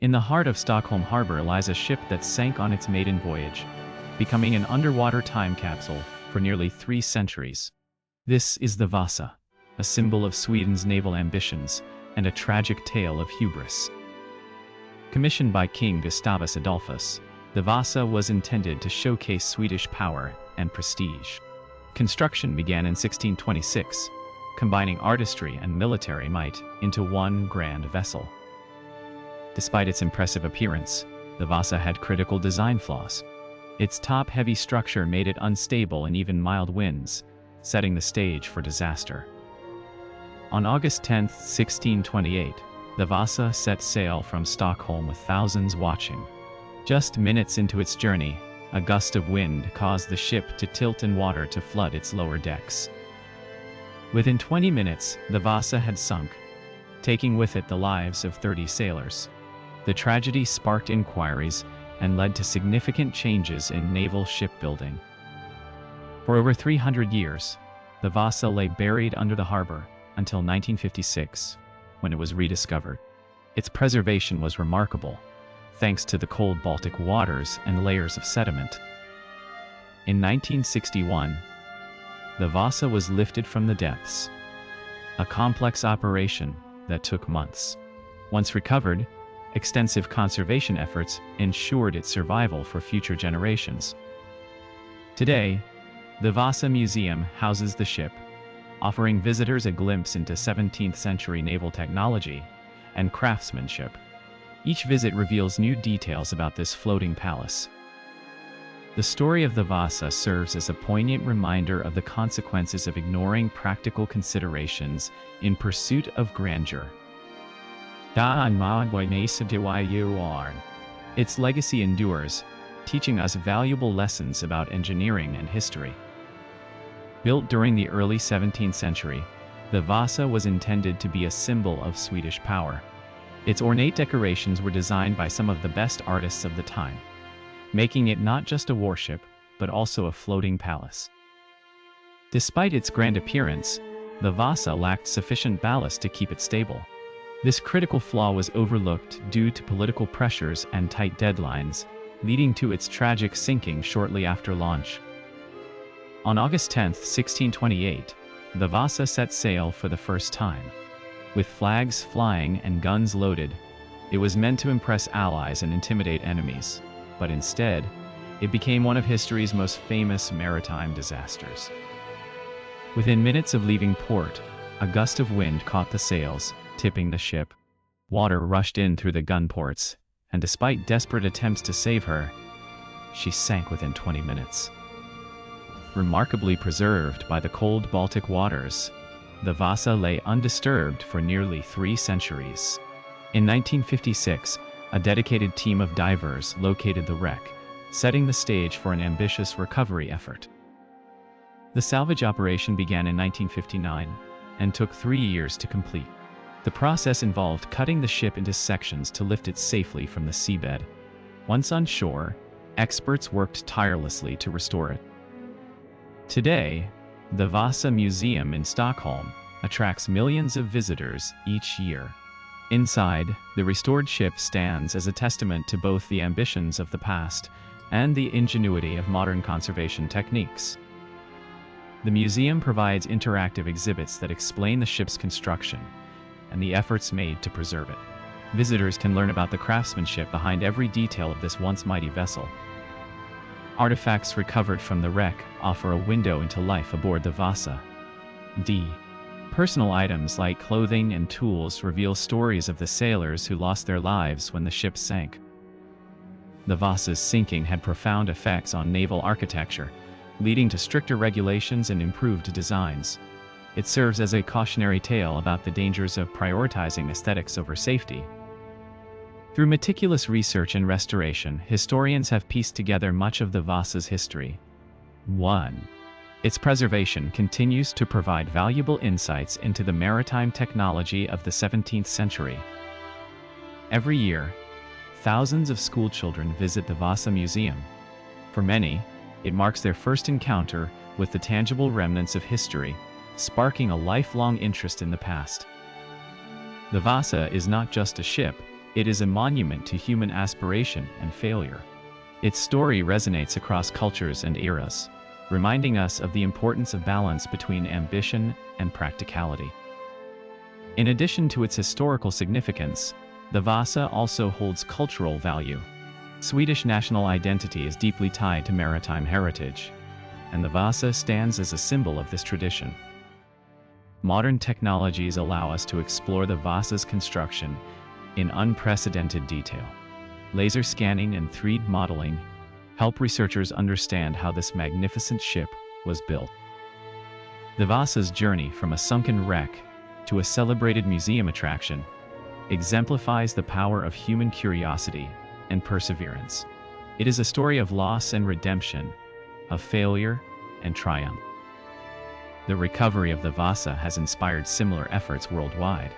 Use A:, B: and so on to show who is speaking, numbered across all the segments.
A: In the heart of Stockholm Harbor lies a ship that sank on its maiden voyage, becoming an underwater time capsule for nearly 3 centuries. This is the Vasa, a symbol of Sweden's naval ambitions and a tragic tale of hubris. Commissioned by King Gustavus Adolphus, the Vasa was intended to showcase Swedish power and prestige. Construction began in 1626, combining artistry and military might into one grand vessel. Despite its impressive appearance, the Vasa had critical design flaws. Its top-heavy structure made it unstable in even mild winds, setting the stage for disaster. On August 10, 1628, the Vasa set sail from Stockholm with thousands watching. Just minutes into its journey, a gust of wind caused the ship to tilt and water to flood its lower decks. Within 20 minutes, the Vasa had sunk, taking with it the lives of 30 sailors. The tragedy sparked inquiries and led to significant changes in naval shipbuilding. For over 300 years, the Vasa lay buried under the harbor until 1956, when it was rediscovered. Its preservation was remarkable, thanks to the cold Baltic waters and layers of sediment. In 1961, the Vasa was lifted from the depths, a complex operation that took months. Once recovered, extensive conservation efforts ensured its survival for future generations. Today, the Vasa Museum houses the ship, offering visitors a glimpse into 17th century naval technology and craftsmanship. Each visit reveals new details about this floating palace. The story of the Vasa serves as a poignant reminder of the consequences of ignoring practical considerations in pursuit of grandeur. Its legacy endures, teaching us valuable lessons about engineering and history. Built during the early 17th century, the Vasa was intended to be a symbol of Swedish power. Its ornate decorations were designed by some of the best artists of the time, making it not just a warship, but also a floating palace. Despite its grand appearance, the Vasa lacked sufficient ballast to keep it stable. This critical flaw was overlooked due to political pressures and tight deadlines, leading to its tragic sinking shortly after launch. On August 10, 1628, the Vasa set sail for the first time. With flags flying and guns loaded, it was meant to impress allies and intimidate enemies, but instead, it became one of history's most famous maritime disasters. Within minutes of leaving port, a gust of wind caught the sails, tipping the ship. Water rushed in through the gun ports, and despite desperate attempts to save her, she sank within 20 minutes. Remarkably preserved by the cold Baltic waters, the Vasa lay undisturbed for nearly 3 centuries. In 1956, a dedicated team of divers located the wreck, setting the stage for an ambitious recovery effort. The salvage operation began in 1959 and took 3 years to complete. The process involved cutting the ship into sections to lift it safely from the seabed. Once on shore, experts worked tirelessly to restore it. Today, the Vasa Museum in Stockholm attracts millions of visitors each year. Inside, the restored ship stands as a testament to both the ambitions of the past and the ingenuity of modern conservation techniques. The museum provides interactive exhibits that explain the ship's construction and the efforts made to preserve it. Visitors can learn about the craftsmanship behind every detail of this once mighty vessel. Artifacts recovered from the wreck offer a window into life aboard the Vasa. Personal items like clothing and tools reveal stories of the sailors who lost their lives when the ship sank. The Vasa's sinking had profound effects on naval architecture, leading to stricter regulations and improved designs. It serves as a cautionary tale about the dangers of prioritizing aesthetics over safety. Through meticulous research and restoration, historians have pieced together much of the Vasa's history. 1. Its preservation continues to provide valuable insights into the maritime technology of the 17th century. Every year, thousands of schoolchildren visit the Vasa Museum. For many, it marks their first encounter with the tangible remnants of history, sparking a lifelong interest in the past. The Vasa is not just a ship, It is a monument to human aspiration and failure. Its story resonates across cultures and eras, reminding us of the importance of balance between ambition and practicality. In addition to its historical significance, the Vasa also holds cultural value. Swedish national identity is deeply tied to maritime heritage, and the Vasa stands as a symbol of this tradition. Modern technologies allow us to explore the Vasa's construction in unprecedented detail. Laser scanning and 3D modeling help researchers understand how this magnificent ship was built. The Vasa's journey from a sunken wreck to a celebrated museum attraction exemplifies the power of human curiosity and perseverance. It is a story of loss and redemption, of failure and triumph. The recovery of the Vasa has inspired similar efforts worldwide.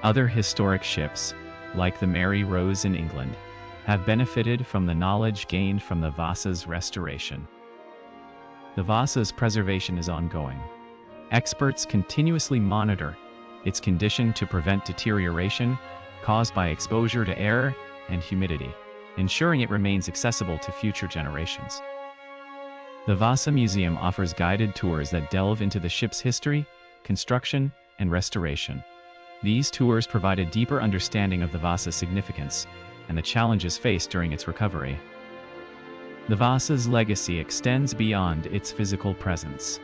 A: Other historic ships, like the Mary Rose in England, have benefited from the knowledge gained from the Vasa's restoration. The Vasa's preservation is ongoing. Experts continuously monitor its condition to prevent deterioration caused by exposure to air and humidity, ensuring it remains accessible to future generations. The Vasa Museum offers guided tours that delve into the ship's history, construction, and restoration. These tours provide a deeper understanding of the Vasa's significance and the challenges faced during its recovery. The Vasa's legacy extends beyond its physical presence.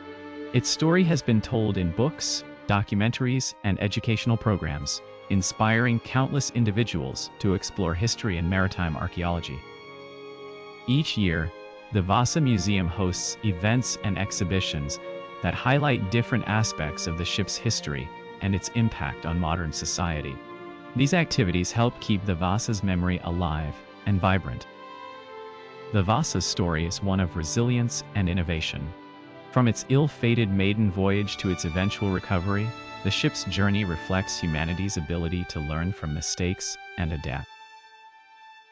A: Its story has been told in books, documentaries, and educational programs, inspiring countless individuals to explore history and maritime archaeology. Each year, the Vasa Museum hosts events and exhibitions that highlight different aspects of the ship's history and its impact on modern society. These activities help keep the Vasa's memory alive and vibrant. The Vasa's story is one of resilience and innovation. From its ill-fated maiden voyage to its eventual recovery, the ship's journey reflects humanity's ability to learn from mistakes and adapt.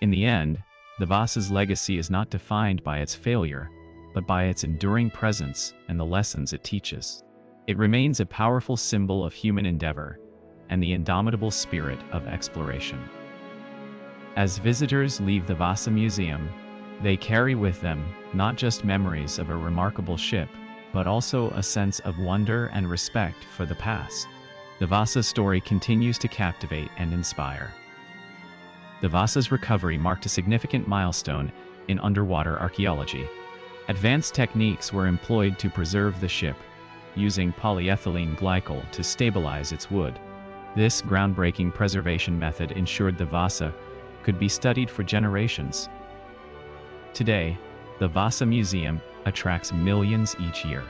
A: In the end, the Vasa's legacy is not defined by its failure, but by its enduring presence and the lessons it teaches. It remains a powerful symbol of human endeavor and the indomitable spirit of exploration. As visitors leave the Vasa Museum, they carry with them not just memories of a remarkable ship, but also a sense of wonder and respect for the past. The Vasa's story continues to captivate and inspire. The Vasa's recovery marked a significant milestone in underwater archaeology. Advanced techniques were employed to preserve the ship, using polyethylene glycol to stabilize its wood. This groundbreaking preservation method ensured the Vasa could be studied for generations. Today, the Vasa Museum attracts millions each year.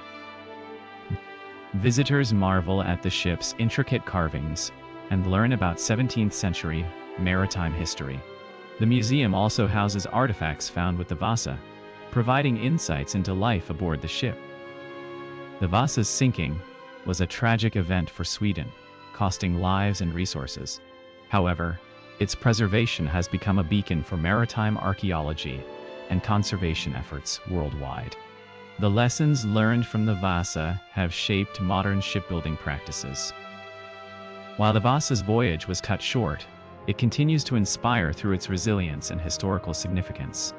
A: Visitors marvel at the ship's intricate carvings and learn about 17th century maritime history. The museum also houses artifacts found with the Vasa, providing insights into life aboard the ship. The Vasa's sinking was a tragic event for Sweden, costing lives and resources. However, its preservation has become a beacon for maritime archaeology and conservation efforts worldwide. The lessons learned from the Vasa have shaped modern shipbuilding practices. While the Vasa's voyage was cut short, it continues to inspire through its resilience and historical significance.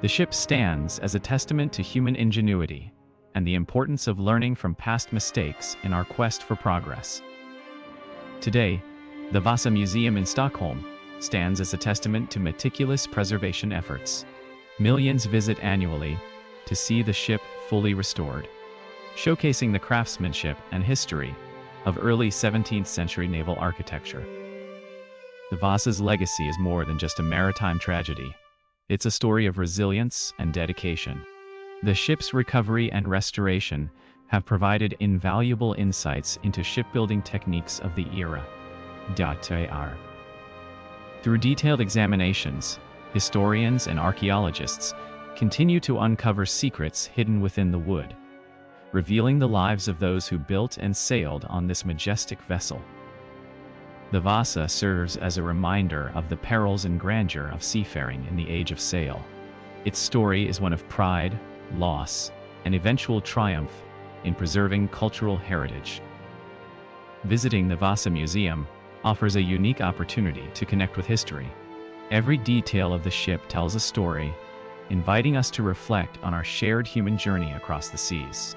A: The ship stands as a testament to human ingenuity and the importance of learning from past mistakes in our quest for progress. Today, the Vasa Museum in Stockholm stands as a testament to meticulous preservation efforts. Millions visit annually to see the ship fully restored, showcasing the craftsmanship and history of early 17th century naval architecture. The Vasa's legacy is more than just a maritime tragedy. It's a story of resilience and dedication. The ship's recovery and restoration have provided invaluable insights into shipbuilding techniques of the era. Through detailed examinations, historians and archaeologists continue to uncover secrets hidden within the wood, revealing the lives of those who built and sailed on this majestic vessel. The Vasa serves as a reminder of the perils and grandeur of seafaring in the age of sail. Its story is one of pride, loss, and eventual triumph in preserving cultural heritage. Visiting the Vasa Museum offers a unique opportunity to connect with history Every detail of the ship tells a story, inviting us to reflect on our shared human journey across the seas.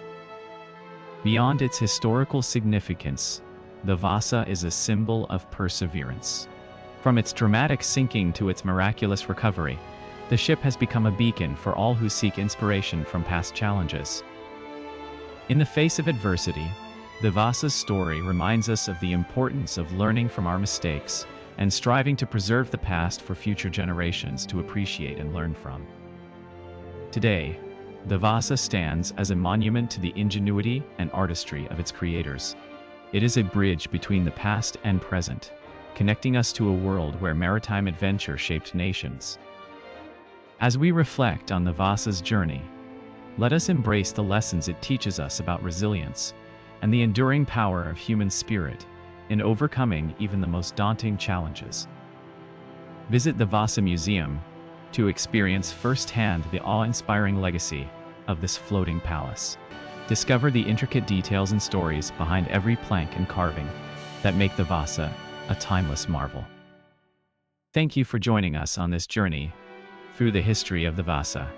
A: Beyond its historical significance, the Vasa is a symbol of perseverance. From its dramatic sinking to its miraculous recovery, the ship has become a beacon for all who seek inspiration from past challenges. In the face of adversity, the Vasa's story reminds us of the importance of learning from our mistakes and striving to preserve the past for future generations to appreciate and learn from. Today, the Vasa stands as a monument to the ingenuity and artistry of its creators. It is a bridge between the past and present, connecting us to a world where maritime adventure shaped nations. As we reflect on the Vasa's journey, let us embrace the lessons it teaches us about resilience and the enduring power of human spirit in overcoming even the most daunting challenges. Visit the Vasa Museum to experience firsthand the awe-inspiring legacy of this floating palace. Discover the intricate details and stories behind every plank and carving that make the Vasa a timeless marvel. Thank you for joining us on this journey through the history of the Vasa.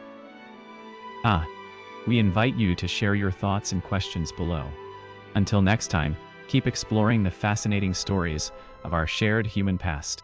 A: We invite you to share your thoughts and questions below. Until next time, keep exploring the fascinating stories of our shared human past.